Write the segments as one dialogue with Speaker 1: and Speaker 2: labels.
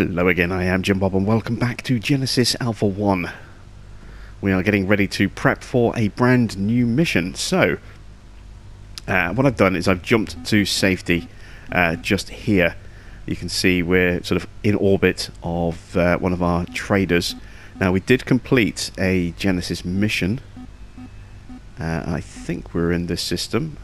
Speaker 1: Hello again, I am Jim Bob and welcome back to Genesis Alpha 1. We are getting ready to prep for a brand new mission. So, what I've done is I've jumped to safety just here. You can see we're sort of in orbit of one of our traders. Now, we did complete a Genesis mission. I think we're in this system.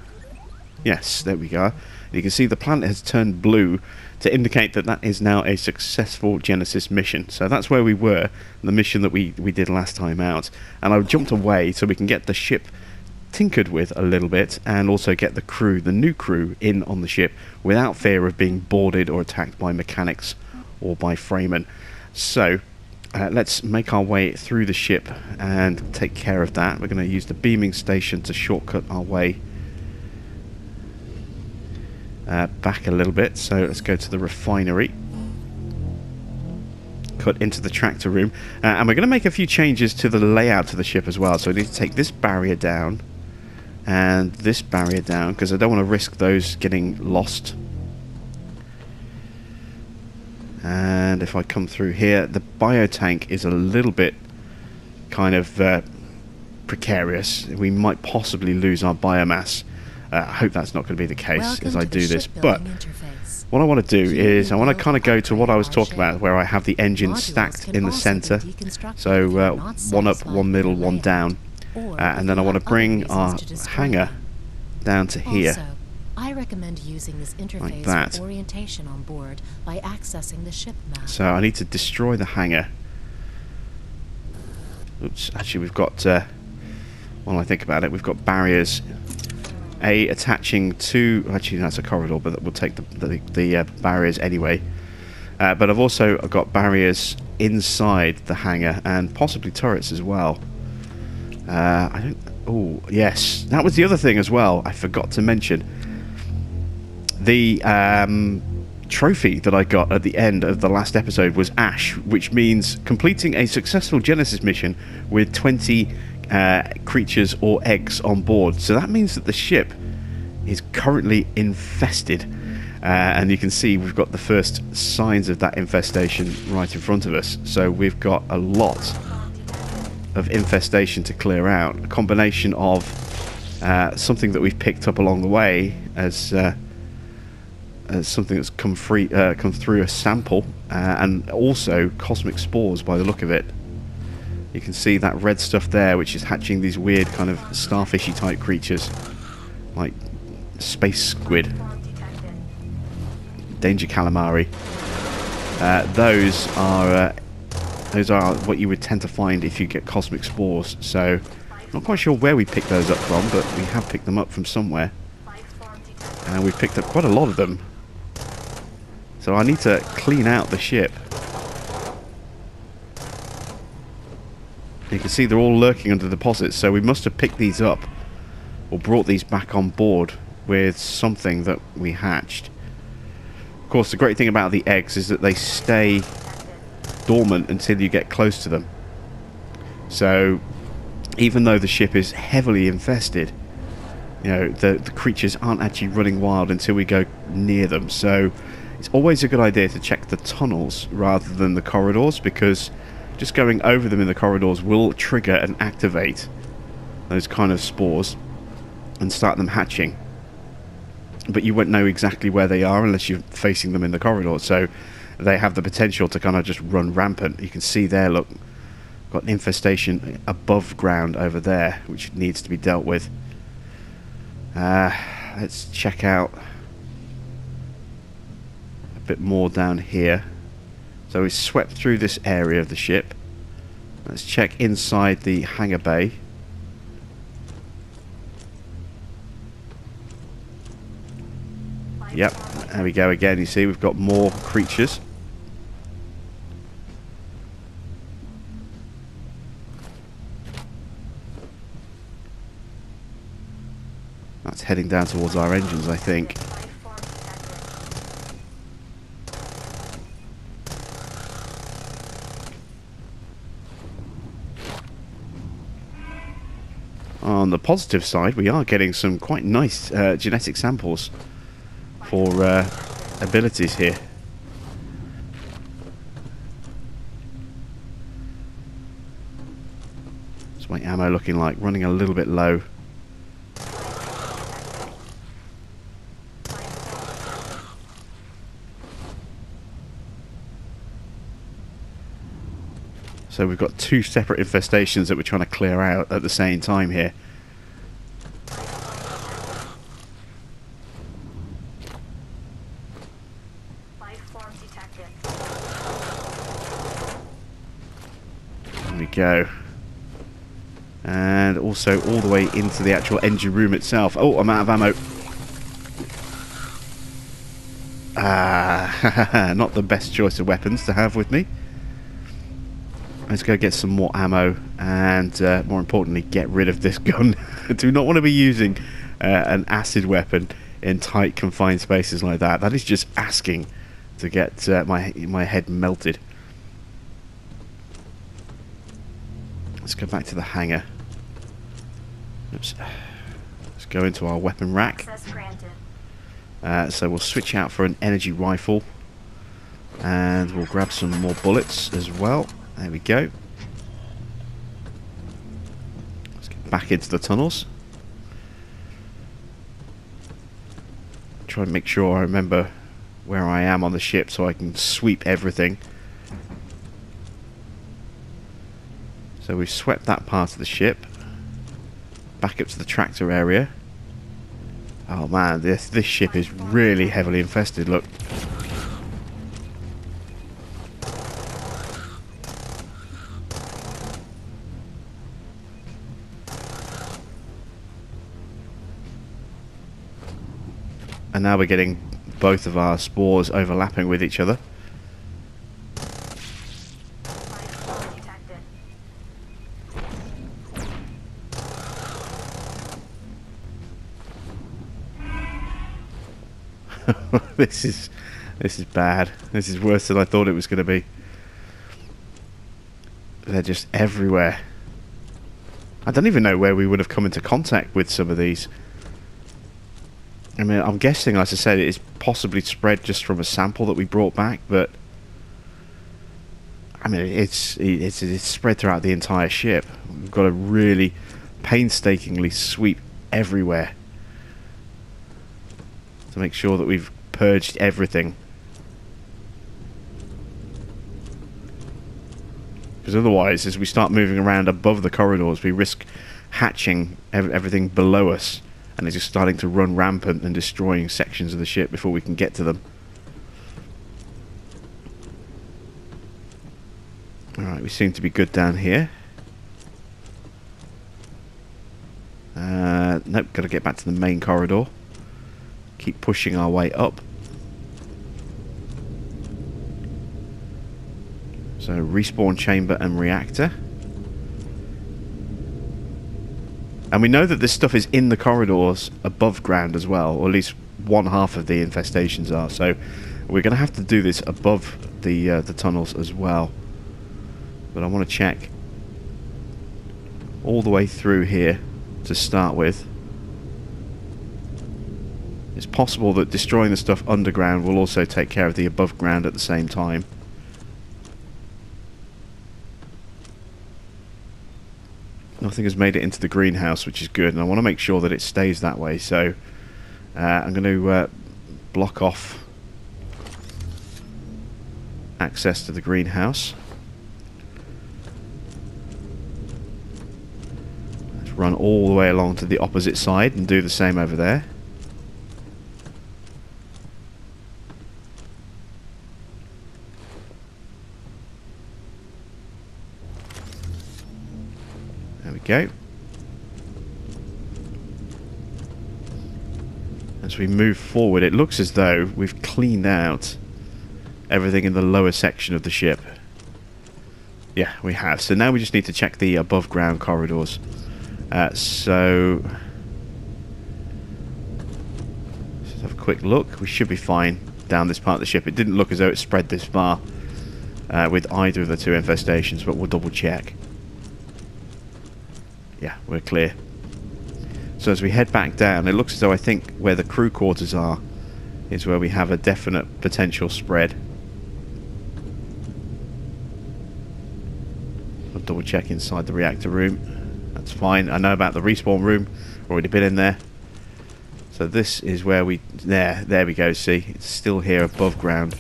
Speaker 1: Yes, there we go. You can see the planet has turned blue to indicate that that is now a successful Genesis mission. So that's where we were, the mission that we did last time out. And I jumped away so we can get the ship tinkered with a little bit and also get the crew, the new crew, in on the ship without fear of being boarded or attacked by mechanics or by freightmen. So let's make our way through the ship and take care of that. We're going to use the beaming station to shortcut our way back a little bit. So let's go to the refinery, cut into the tractor room, and we're going to make a few changes to the layout of the ship as well. So we need to take this barrier down and this barrier down because I don't want to risk those getting lost. And if I come through here, the biotank is a little bit kind of precarious. We might possibly lose our biomass. I hope that's not going to be the case as I do this, but what I want to do is I want to kind of go to what I was talking about, where I have the engine stacked in the center, so one up, one middle, one down, and then I want to bring our hangar down to here.
Speaker 2: I recommend using this interface
Speaker 1: like that.
Speaker 2: for orientation on board by accessing the ship map.
Speaker 1: So I need to destroy the hangar. Oops, actually we've got, while I think about it, we've got barriers attaching to, actually that's a corridor, but we'll take the barriers anyway. But I've also got barriers inside the hangar and possibly turrets as well. I don't. Oh yes, that was the other thing as well. I forgot to mention the trophy that I got at the end of the last episode was Ash, which means completing a successful Genesis mission with 20 creatures or eggs on board. So that means that the ship is currently infested, and you can see we've got the first signs of that infestation right in front of us. So we've got a lot of infestation to clear out, a combination of something that we've picked up along the way as something that's come through a sample, and also cosmic spores by the look of it. You can see that red stuff there, which is hatching these weird kind of starfishy type creatures, like space squid, danger calamari. Those are what you would tend to find if you get cosmic spores. So, I'm not quite sure where we picked those up from, but we have picked them up from somewhere, and we've picked up quite a lot of them. So I need to clean out the ship. You can see they're all lurking under deposits, so we must have picked these up or brought these back on board with something that we hatched. Of course, the great thing about the eggs is that they stay dormant until you get close to them. So even though the ship is heavily infested, you know, the creatures aren't actually running wild until we go near them. So it's always a good idea to check the tunnels rather than the corridors, because just going over them in the corridors will trigger and activate those kind of spores and start them hatching. But you won't know exactly where they are unless you're facing them in the corridor. So they have the potential to kind of just run rampant. You can see there, look, got an infestation above ground over there, which needs to be dealt with. Let's check out a bit more down here. So we swept through this area of the ship. Let's check inside the hangar bay. Yep, there we go again. You see we've got more creatures. That's heading down towards our engines, I think. On the positive side, we are getting some quite nice genetic samples for abilities here. What's my ammo looking like? Running a little bit low. So we've got two separate infestations that we're trying to clear out at the same time here. There we go. And also all the way into the actual engine room itself. Oh, I'm out of ammo. Ah, not the best choice of weapons to have with me. Let's go get some more ammo and, more importantly, get rid of this gun. I do not want to be using an acid weapon in tight, confined spaces like that. That is just asking to get my head melted. Let's go back to the hangar. Oops. Let's go into our weapon rack. So we'll switch out for an energy rifle. And we'll grab some more bullets as well. There we go. Let's get back into the tunnels. Try and make sure I remember where I am on the ship so I can sweep everything. So we've swept that part of the ship. Back up to the tractor area. Oh man, this ship is really heavily infested, look. And now we're getting both of our spores overlapping with each other. This is bad. This is worse than I thought it was going to be. They're just everywhere. I don't even know where we would have come into contact with some of these. I mean, I'm guessing, as I said, it is possibly spread just from a sample that we brought back, but I mean, it's spread throughout the entire ship. We've got to really painstakingly sweep everywhere to make sure that we've purged everything. Because otherwise, as we start moving around above the corridors, we risk hatching everything below us. And it's just starting to run rampant and destroying sections of the ship before we can get to them. Alright, we seem to be good down here. Nope, got to get back to the main corridor. Keep pushing our way up. So, respawn chamber and reactor. And we know that this stuff is in the corridors above ground as well, or at least one half of the infestations are. So we're going to have to do this above the tunnels as well. But I want to check all the way through here to start with. It's possible that destroying the stuff underground will also take care of the above ground at the same time. Nothing has made it into the greenhouse, which is good, and I want to make sure that it stays that way. So I'm going to block off access to the greenhouse. Let's run all the way along to the opposite side and do the same over there. There we go. As we move forward, it looks as though we've cleaned out everything in the lower section of the ship. Yeah, we have. So now we just need to check the above ground corridors. So let's have a quick look. We should be fine down this part of the ship. It didn't look as though it spread this far with either of the two infestations, but we'll double check. Yeah, we're clear. So as we head back down, it looks as though I think where the crew quarters are is where we have a definite potential spread. I'll double check inside the reactor room. That's fine. I know about the respawn room. Already been in there. So this is where we... There we go, see? It's still here above ground.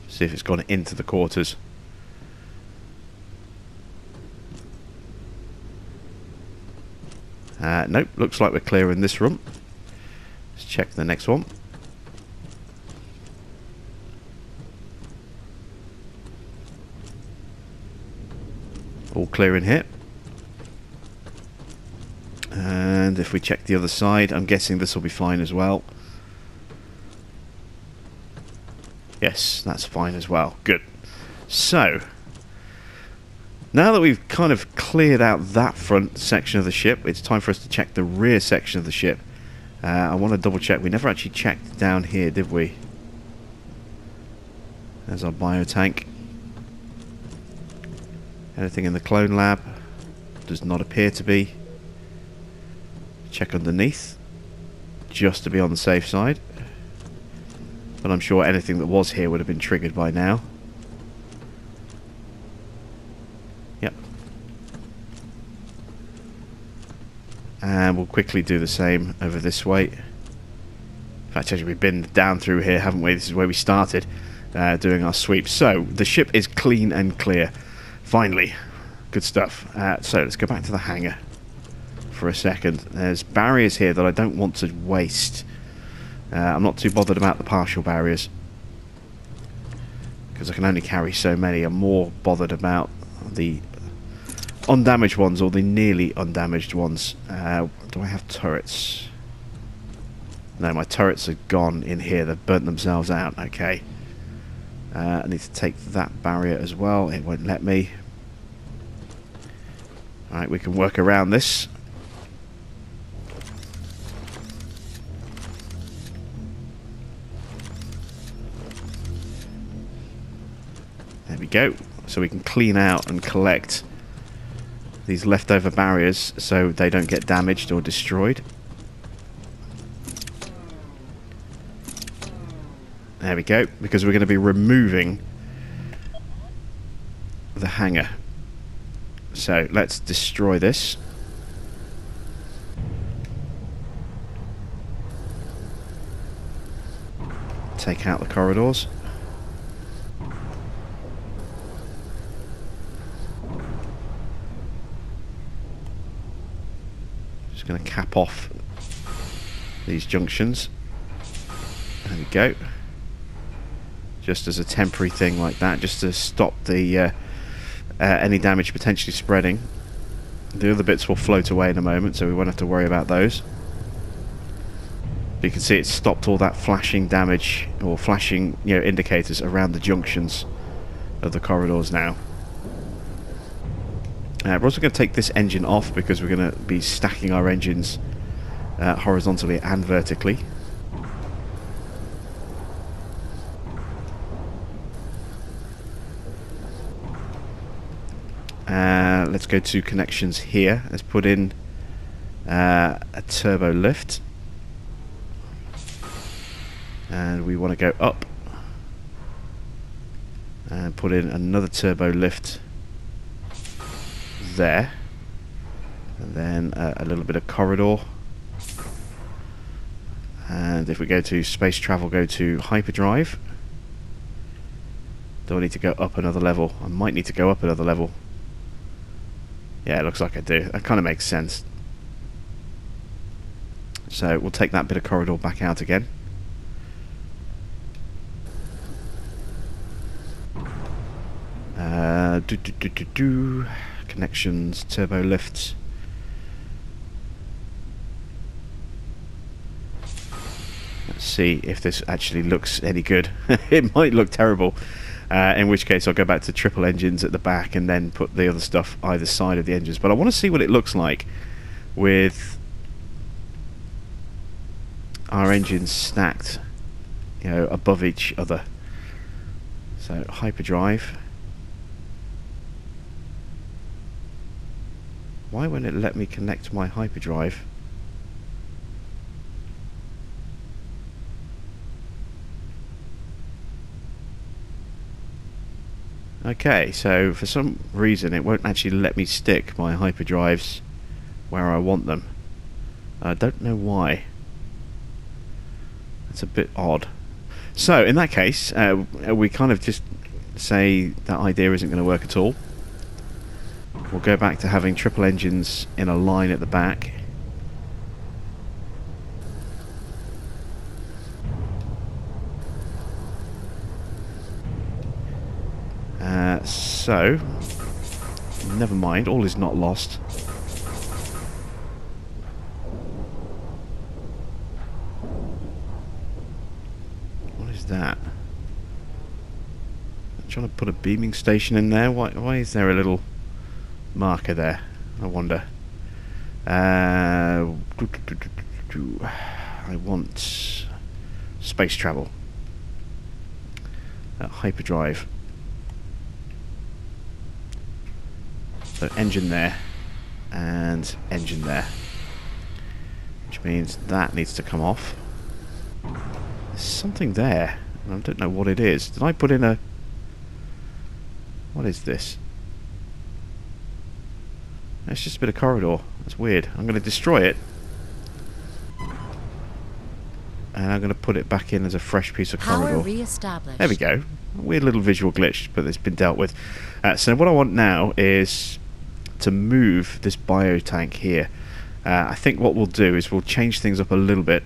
Speaker 1: See if it's gone into the quarters. Nope, looks like we're clear in this room. Let's check the next one. All clear in here. And if we check the other side, I'm guessing this will be fine as well. Yes, that's fine as well. Good. So, now that we've kind of cleared out that front section of the ship, it's time for us to check the rear section of the ship. I want to double check. We never actually checked down here, did we? There's our biotank. Anything in the clone lab? Does not appear to be. Check underneath, just to be on the safe side. But I'm sure anything that was here would have been triggered by now. Yep. And we'll quickly do the same over this way. In fact, actually, we've been down through here, haven't we? This is where we started doing our sweep. So, the ship is clean and clear. Finally. Good stuff. So, let's go back to the hangar for a second. There's barriers here that I don't want to waste. I'm not too bothered about the partial barriers, because I can only carry so many. I'm more bothered about the undamaged ones, or the nearly undamaged ones. Do I have turrets? No, my turrets are gone in here. They've burnt themselves out. Okay. I need to take that barrier as well. It won't let me. Alright, we can work around this. There we go. So we can clean out and collect these leftover barriers so they don't get damaged or destroyed. There we go, because we're going to be removing the hangar. So let's destroy this. Take out the corridors. Just going to cap off these junctions. There we go. Just as a temporary thing like that, just to stop the any damage potentially spreading. The other bits will float away in a moment, so we won't have to worry about those. You can see it's stopped all that flashing damage, or flashing, you know, indicators around the junctions of the corridors now. We're also going to take this engine off, because we're going to be stacking our engines horizontally and vertically. Let's go to connections here. Let's put in a turbo lift, and we want to go up and put in another turbo lift there, and then a little bit of corridor. And if we go to space travel, go to hyperdrive. Do I need to go up another level? I might need to go up another level. Yeah, it looks like I do. That kind of makes sense. So we'll take that bit of corridor back out again. Connections, turbo lifts. Let's see if this actually looks any good. It might look terrible. In which case I'll go back to triple engines at the back and then put the other stuff either side of the engines. But I want to see what it looks like with our engines stacked, you know, above each other. So hyperdrive. Why won't it let me connect my hyperdrive? Okay, so for some reason it won't actually let me stick my hyperdrives where I want them. I don't know why. It's a bit odd. So in that case, we kind of just say that idea isn't going to work at all. We'll go back to having triple engines in a line at the back. So, never mind, all is not lost. What is that? I'm trying to put a beaming station in there. Why is there a little marker there? I wonder. I want space travel. Hyperdrive. So engine there, and engine there. Which means that needs to come off. There's something there. I don't know what it is. Did I put in a... What is this? It's just a bit of corridor. That's weird. I'm going to destroy it. And I'm going to put it back in as a fresh piece of corridor.
Speaker 2: Power re-established.
Speaker 1: There we go. A weird little visual glitch, but it's been dealt with. So what I want now is to move this biotank here. I think what we'll do is we'll change things up a little bit.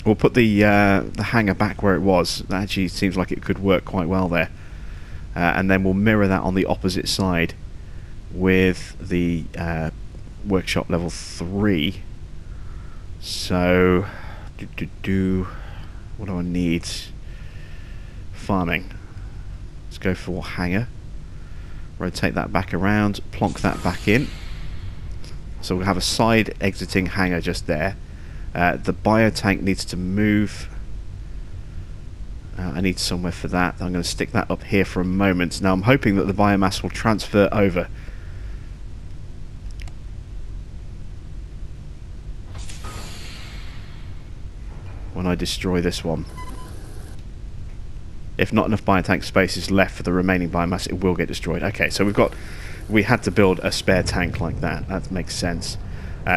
Speaker 1: We'll put the hangar back where it was. That actually seems like it could work quite well there. And then we'll mirror that on the opposite side with the workshop level 3. So, what do I need? Farming. Let's go for hangar. Rotate that back around, plonk that back in. So we'll have a side exiting hangar just there. The biotank needs to move. I need somewhere for that. I'm going to stick that up here for a moment. Now I'm hoping that the biomass will transfer over. When I destroy this one. If not enough biotank space is left for the remaining biomass, it will get destroyed. Okay, so we had to build a spare tank like that. That makes sense.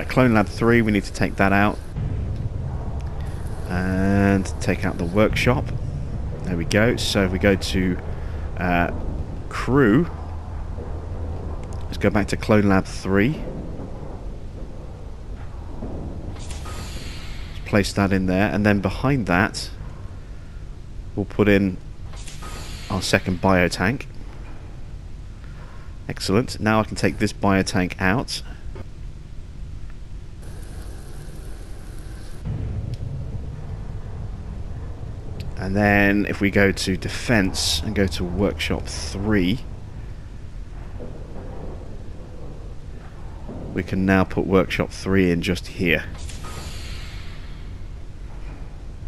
Speaker 1: Clone Lab 3, we need to take that out. And take out the workshop. There we go. So if we go to crew, let's go back to Clone Lab 3. Let's place that in there, and then behind that, we'll put in our second biotank. Excellent. Now I can take this biotank out. And then if we go to defense and go to workshop 3, we can now put workshop 3 in just here.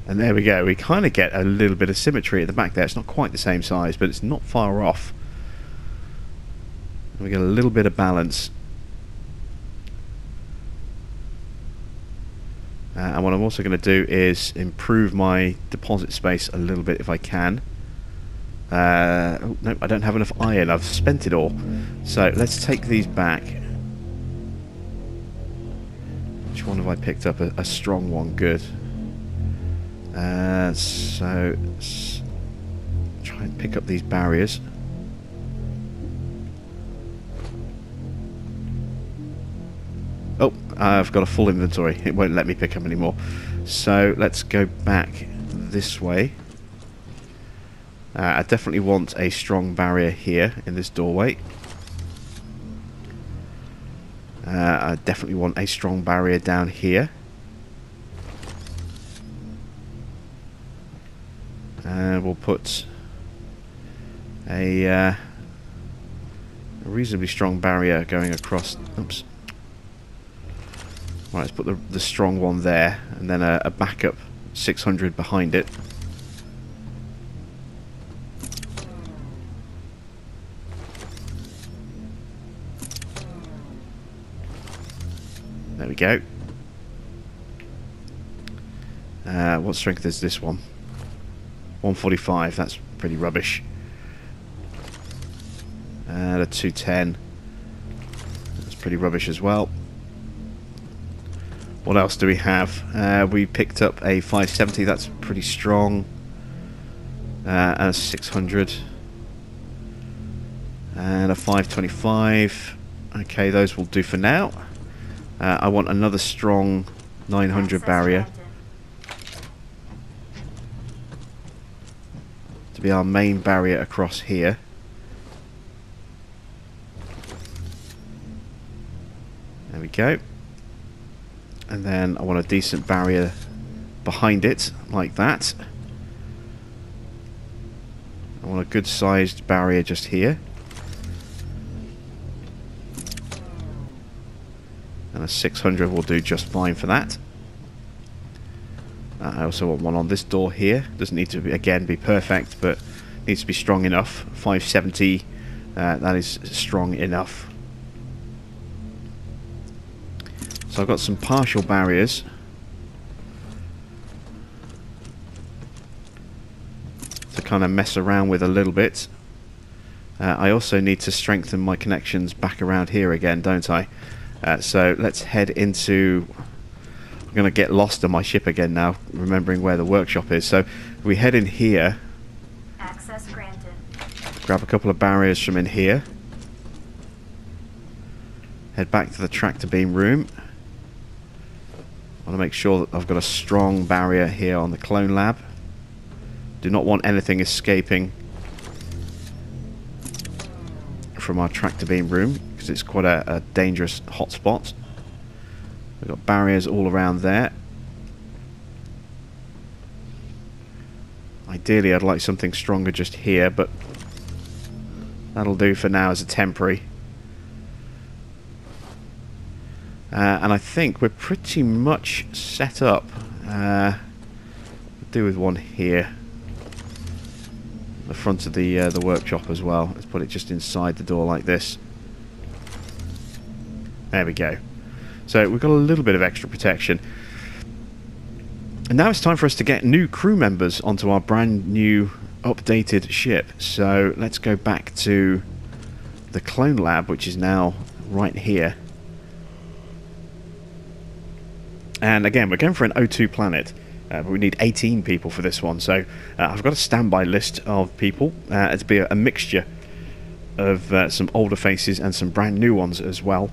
Speaker 1: And there we go. We kind of get a little bit of symmetry at the back there. It's not quite the same size, but it's not far off. And we get a little bit of balance. And what I'm also going to do is improve my deposit space a little bit if I can. Oh, no, I don't have enough iron. I've spent it all. So let's take these back. Which one have I picked up? A strong one. Good. So let's try and pick up these barriers. Oh, I've got a full inventory. It won't let me pick up anymore. So let's go back this way. I definitely want a strong barrier here in this doorway. I definitely want a strong barrier down here. We'll put a reasonably strong barrier going across. Oops. Right, let's put the strong one there, and then a backup 600 behind it. There we go. What strength is this one? 145. That's pretty rubbish. A 210. That's pretty rubbish as well. What else do we have? We picked up a 570. That's pretty strong. And a 600. And a 525. Okay, those will do for now. I want another strong 900 barrier to be our main barrier across here. There we go. And then I want a decent barrier behind it, like that. I want a good sized barrier just here. And a 600 will do just fine for that. I also want one on this door here. Doesn't need to be, again, be perfect, but needs to be strong enough. 570, that is strong enough. So I've got some partial barriers. To kind of mess around with a little bit. I also need to strengthen my connections back around here again, don't I? So let's head into... I'm going to get lost on my ship again now, remembering where the workshop is. So we head in here.
Speaker 3: Access granted.
Speaker 1: Grab a couple of barriers from in here. Head back to the tractor beam room. I want to make sure that I've got a strong barrier here on the clone lab. Do not want anything escaping from our tractor beam room, because it's quite a dangerous hotspot. We've got barriers all around there. Ideally I'd like something stronger just here, but that'll do for now as a temporary. And I think we're pretty much set up. Do with one here. The front of the workshop as well. Let's put it just inside the door like this. There we go. So we've got a little bit of extra protection. And now it's time for us to get new crew members onto our brand new updated ship. So let's go back to the clone lab, which is now right here. And again, we're going for an O2 planet. But we need 18 people for this one. So I've got a standby list of people. It'll be a mixture of some older faces and some brand new ones as well.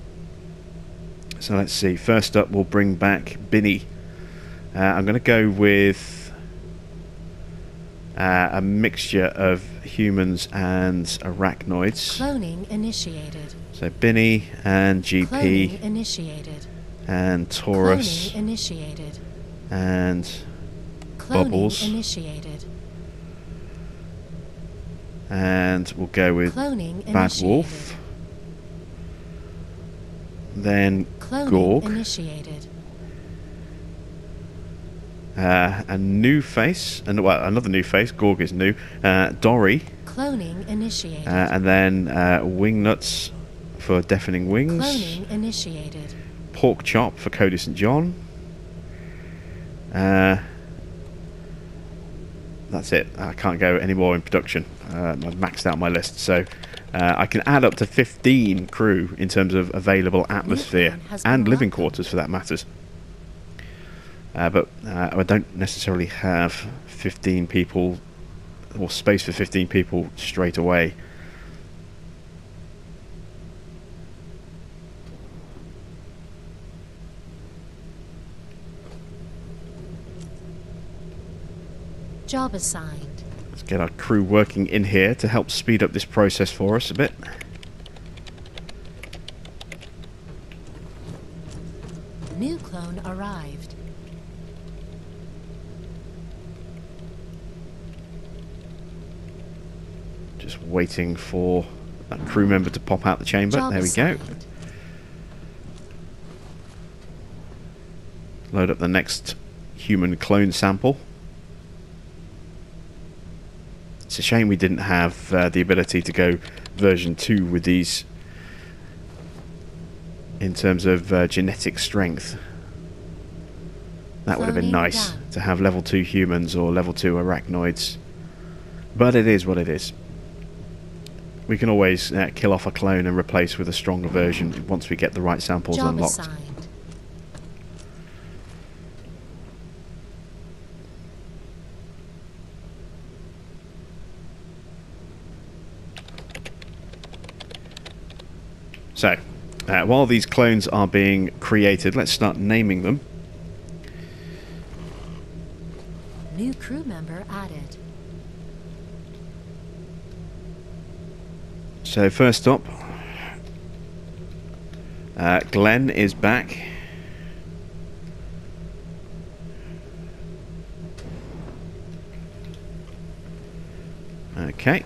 Speaker 1: So let's see. First up, we'll bring back Binny. I'm going to go with a mixture of humans and arachnoids.
Speaker 2: Cloning initiated.
Speaker 1: So Binny and GP.
Speaker 2: Cloning initiated.
Speaker 1: And Taurus.
Speaker 2: Cloning initiated.
Speaker 1: And
Speaker 2: Cloning
Speaker 1: Bubbles.
Speaker 2: initiated.
Speaker 1: And we'll go with
Speaker 2: Cloning
Speaker 1: Bad
Speaker 2: initiated.
Speaker 1: Wolf. Then
Speaker 2: Cloning
Speaker 1: Gorg.
Speaker 2: initiated.
Speaker 1: A new face, and well, another new face. Gorg is new. Dory,
Speaker 2: Cloning initiated.
Speaker 1: and then Wingnuts for Deafening Wings.
Speaker 2: Cloning initiated.
Speaker 1: Pork Chop for Cody St. John. That's it. I can't go any more in production. I've maxed out my list, so I can add up to 15 crew in terms of available atmosphere and living quarters, for that matters. But I don't necessarily have 15 people or space for 15 people straight away.
Speaker 2: Job assigned.
Speaker 1: Let's get our crew working in here to help speed up this process for us a bit.
Speaker 2: New clone arrived.
Speaker 1: Just waiting for that crew member to pop out the chamber.
Speaker 2: Job
Speaker 1: There we go.
Speaker 2: assigned.
Speaker 1: Load up the next human clone sample. It's a shame we didn't have the ability to go version 2 with these in terms of genetic strength. That would have been
Speaker 2: Cloning
Speaker 1: nice
Speaker 2: done.
Speaker 1: to have level 2 humans or level 2 arachnoids. But it is what it is. We can always kill off a clone and replace with a stronger version once we get the right samples
Speaker 2: Job
Speaker 1: unlocked.
Speaker 2: assigned.
Speaker 1: So, while these clones are being created, let's start naming them.
Speaker 2: New crew member added.
Speaker 1: So first up, Glenn is back. Okay.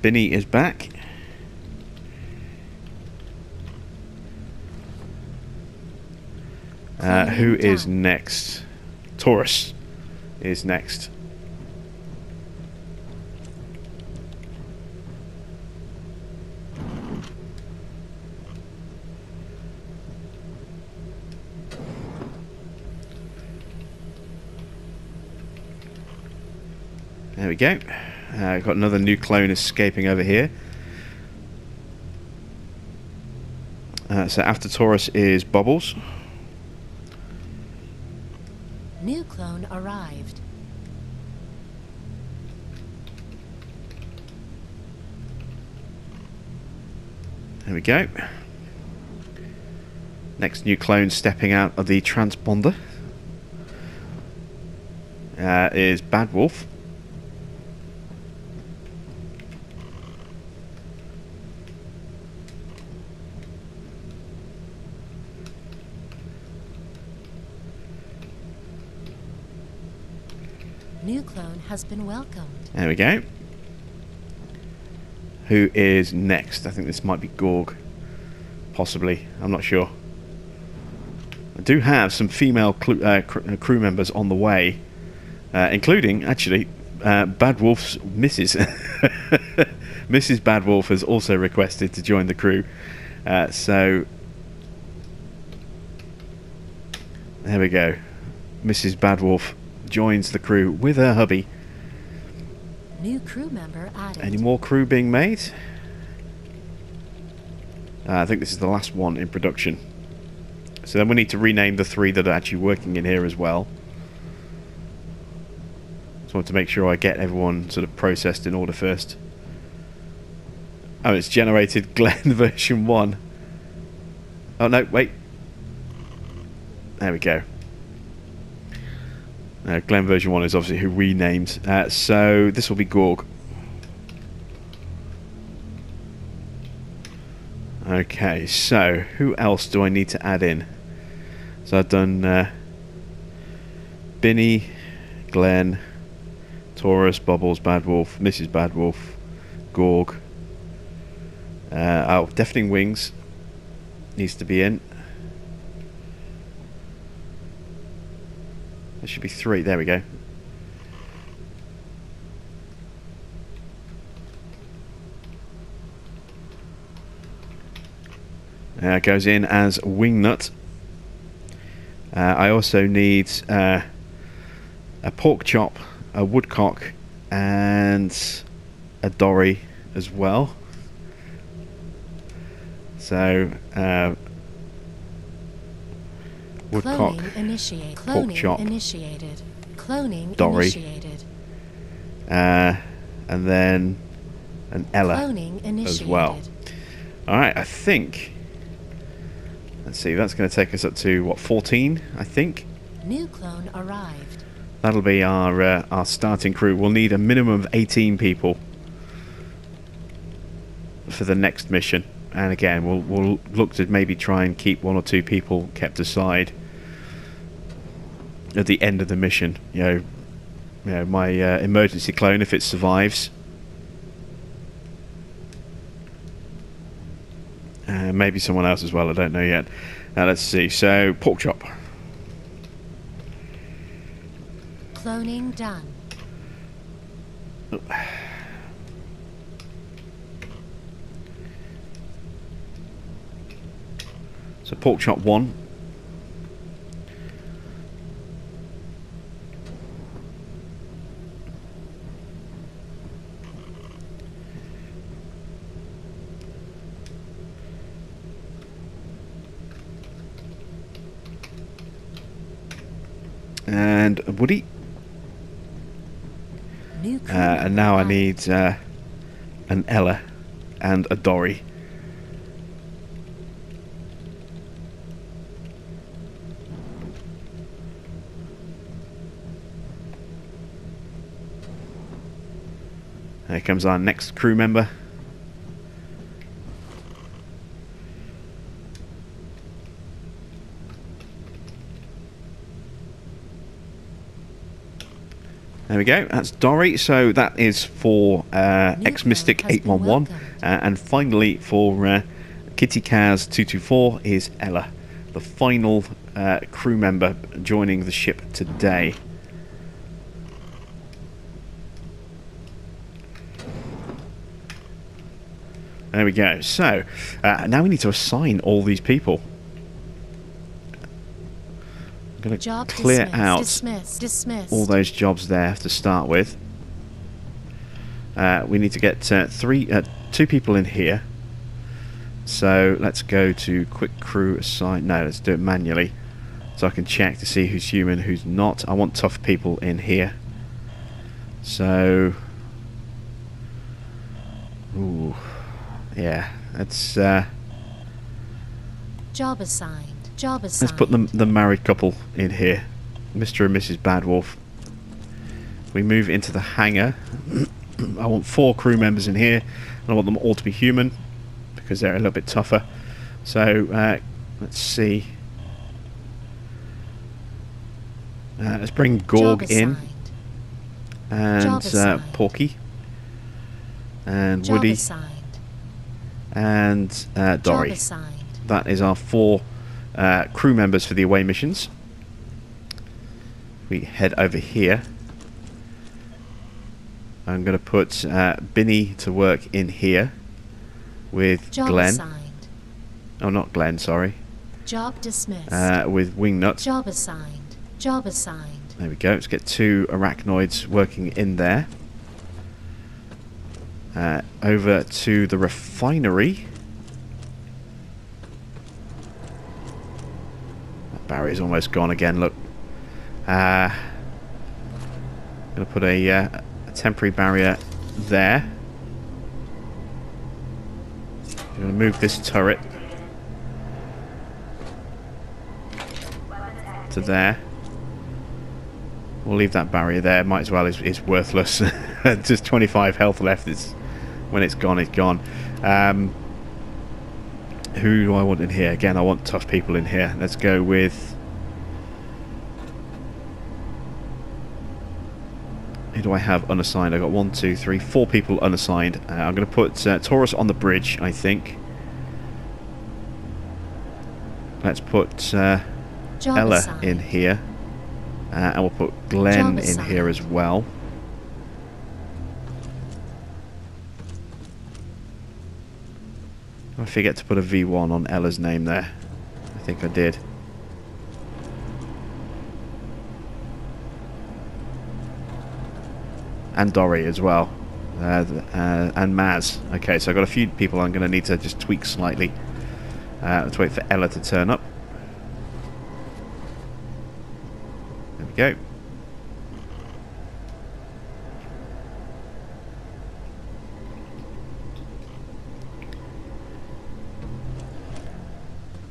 Speaker 1: Binny is back. Who is next? Taurus is next. There we go. Got another new clone escaping over here. So after Taurus is Bubbles.
Speaker 2: New clone arrived.
Speaker 1: There we go. Next new clone stepping out of the transponder is Bad Wolf.
Speaker 2: New clone has been welcomed.
Speaker 1: There we go. Who is next? I think this might be Gorg. Possibly. I'm not sure. I do have some female crew members on the way, including, actually, Bad Wolf's Mrs. Mrs. Bad Wolf has also requested to join the crew. So, there we go. Mrs. Bad Wolf joins the crew with her hubby.
Speaker 2: New crew member added.
Speaker 1: Any more crew being made? I think this is the last one in production. So then we need to rename the 3 that are actually working in here as well. Just want to make sure I get everyone sort of processed in order first. Oh, it's generated Glenn version 1. Oh no, wait. There we go. Glenn version 1 is obviously who we named. So this will be Gorg. Okay, so who else do I need to add in? So I've done Binny, Glenn, Taurus, Bubbles, Bad Wolf, Mrs. Bad Wolf, Gorg. Oh, Deafening Wings needs to be in. There should be 3. There we go. Goes in as Wingnut. I also need a pork chop, a woodcock, and a dory as well. So woodcock,
Speaker 2: Cloning initiated.
Speaker 1: pork
Speaker 2: Cloning
Speaker 1: chop,
Speaker 2: initiated. Cloning
Speaker 1: dory,
Speaker 2: initiated.
Speaker 1: and then an Ella
Speaker 2: Cloning initiated.
Speaker 1: as well. Alright, I think... Let's see, that's going to take us up to, what, 14, I think?
Speaker 2: New clone arrived.
Speaker 1: That'll be our starting crew. We'll need a minimum of 18 people for the next mission. And again, we'll look to maybe try and keep 1 or 2 people kept aside at the end of the mission. You know, my emergency clone, if it survives. Maybe someone else as well, I don't know yet. Let's see, so pork chop.
Speaker 2: Cloning done.
Speaker 1: So pork chop 1. And Woody.
Speaker 2: New crew
Speaker 1: And now I
Speaker 2: member
Speaker 1: need an Ella and a Dory. Here comes our next crew member. There we go, that's Dory. So that is for X-Mystic
Speaker 2: has been
Speaker 1: 811.
Speaker 2: welcomed.
Speaker 1: And finally for Kitty Kaz 224 is Ella, the final crew member joining the ship today. There we go. So now we need to assign all these people. I'm going to
Speaker 2: Job
Speaker 1: clear
Speaker 2: dismissed.
Speaker 1: out
Speaker 2: Dismissed.
Speaker 1: all those jobs there to start with. We need to get 2 people in here. So let's go to quick crew assign. No, let's do it manually, so I can check to see who's human, who's not. I want tough people in here. So, ooh, yeah, let's
Speaker 2: Job assigned. Job assigned.
Speaker 1: let's put the married couple in here, Mr. and Mrs. Badwolf. We move into the hangar. I want 4 crew members in here, and I want them all to be human because they're a little bit tougher. So let's see. Let's bring Gorg
Speaker 2: Job
Speaker 1: in,
Speaker 2: assigned. Job
Speaker 1: and
Speaker 2: assigned.
Speaker 1: Porky, and
Speaker 2: Job
Speaker 1: Woody,
Speaker 2: assigned.
Speaker 1: and Dory.
Speaker 2: Job assigned.
Speaker 1: That is our 4 crew members for the away missions. We head over here. I'm going to put Binny to work in here with
Speaker 2: Job
Speaker 1: Glenn.
Speaker 2: assigned.
Speaker 1: Oh, not Glenn, sorry.
Speaker 2: Job dismissed.
Speaker 1: With Wingnut.
Speaker 2: Job assigned. Job assigned.
Speaker 1: There we go. Let's get 2 arachnoids working in there. Over to the refinery. That barrier's almost gone again, look. Going to put a temporary barrier there. I'm going to move this turret to there. We'll leave that barrier there. Might as well. It's worthless. Just 25 health left. When it's gone, it's gone. Who do I want in here? Again, I want tough people in here. Let's go with... Who do I have unassigned? I've got 1, 2, 3, 4 people unassigned. I'm going to put Taurus on the bridge, I think. Let's put
Speaker 2: Job
Speaker 1: Ella
Speaker 2: assigned.
Speaker 1: in here. And we'll put Glenn
Speaker 2: Job
Speaker 1: in here as well. I forget to put a V1 on Ella's name there. I think I did. And Dory as well. And Maz. Okay, so I've got a few people I'm going to need to just tweak slightly. Let's wait for Ella to turn up. There we go.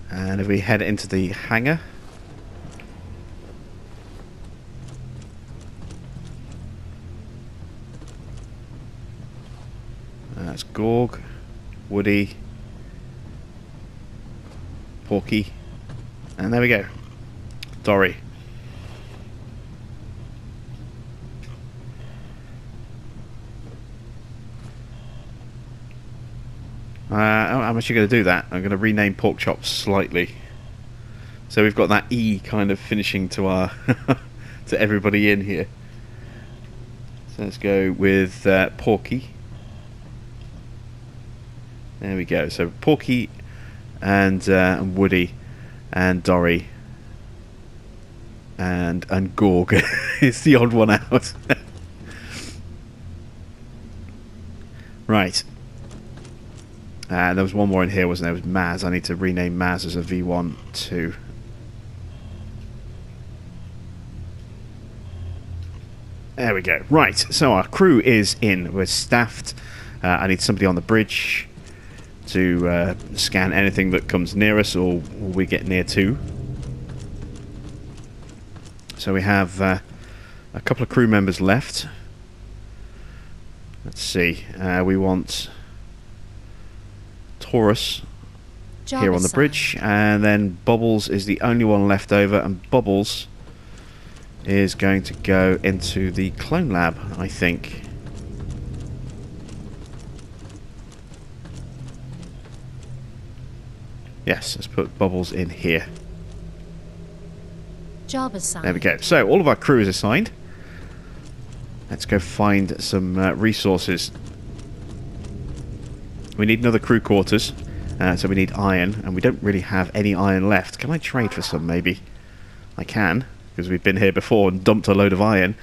Speaker 1: And if we head into the hangar, that's Gorg, Woody, Porky, and there we go, Dory. I'm actually going to do that. I'm going to rename Pork Chop slightly. So we've got that E kind of finishing to our to everybody in here. So let's go with Porky. There we go. So Porky and Woody and Dory, and Gorg. It's the odd one out. Right. There was one more in here, wasn't there? It was Maz. I need to rename Maz as a v1.02. There we go. Right, so our crew is in. We're staffed. I need somebody on the bridge to scan anything that comes near us or we get near to. So we have a couple of crew members left. Let's see. We want Taurus here on the bridge, and then Bubbles is the only one left over, and Bubbles is going to go into the clone lab, I think. Yes, let's put Bubbles in here.
Speaker 2: Job assigned.
Speaker 1: There we go. So all of our crew is assigned. Let's go find some resources. We need another crew quarters, so we need iron, and we don't really have any iron left. Can I trade for some, maybe? I can, because we've been here before and dumped a load of iron.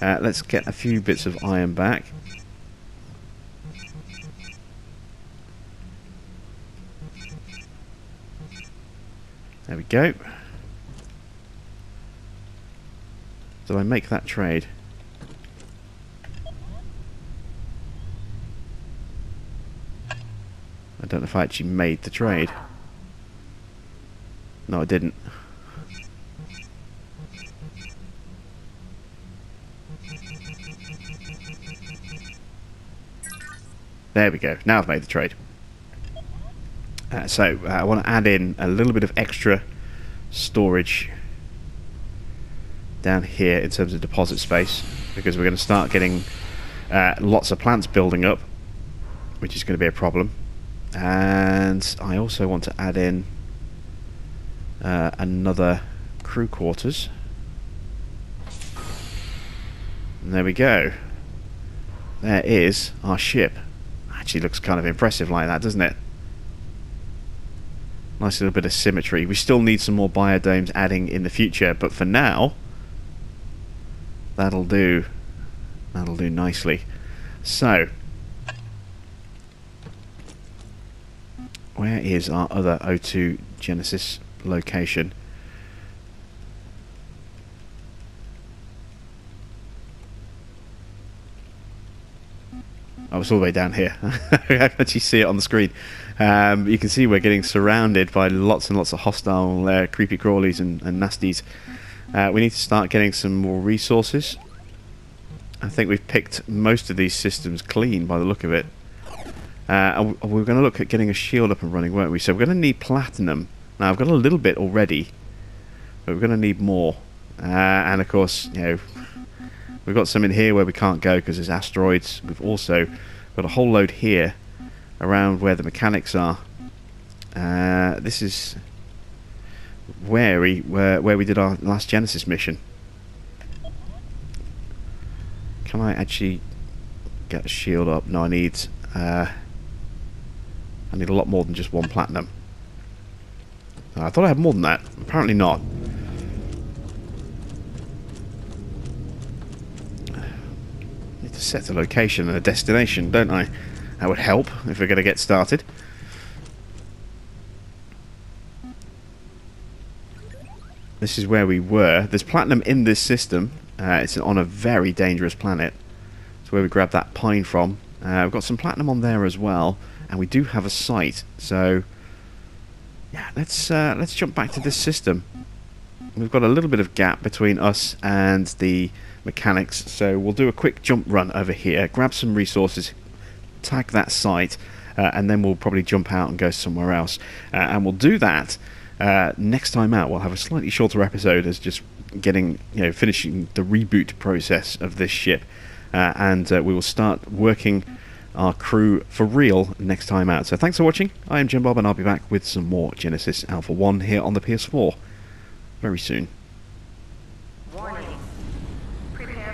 Speaker 1: Let's get a few bits of iron back. There we go. Did I make that trade? I don't know if I actually made the trade. No, I didn't. There we go. Now I've made the trade. So I want to add in a little bit of extra storage down here in terms of deposit space, because we're going to start getting lots of plants building up, which is going to be a problem. And I also want to add in another crew quarters. And there we go. There is our ship. Actually looks kind of impressive like that, doesn't it? Nice little bit of symmetry. We still need some more biodomes adding in the future, but for now, that'll do. That'll do nicely. So, where is our other O2 Genesis location? Oh, it's all the way down here. I can actually see it on the screen. You can see we're getting surrounded by lots and lots of hostile creepy crawlies and nasties. We need to start getting some more resources. I think we've picked most of these systems clean by the look of it. And we're going to look at getting a shield up and running, weren't we? So we're going to need platinum. Now, I've got a little bit already, but we're going to need more. And of course, you know, we've got some in here where we can't go because there's asteroids. We've also got a whole load here around where the mechanics are. This is where we did our last Genesis mission. Can I actually get a shield up? No, I need a lot more than just one platinum. I thought I had more than that. Apparently not. Need to set a location and a destination, don't I? That would help if we're going to get started. This is where we were. There's platinum in this system. It's on a very dangerous planet. It's where we grabbed that pine from. We've got some platinum on there as well, and we do have a site. So, yeah, let's jump back to this system. We've got a little bit of gap between us and the mechanics, so we'll do a quick jump run over here, grab some resources, tag that site, and then we'll probably jump out and go somewhere else. And we'll do that next time out. We'll have a slightly shorter episode as just getting, finishing the reboot process of this ship, and we will start working our crew for real next time out. So thanks for watching. I am Jim Bob, and I'll be back with some more Genesis Alpha 1 here on the PS4 very soon.
Speaker 3: Warning. Prepare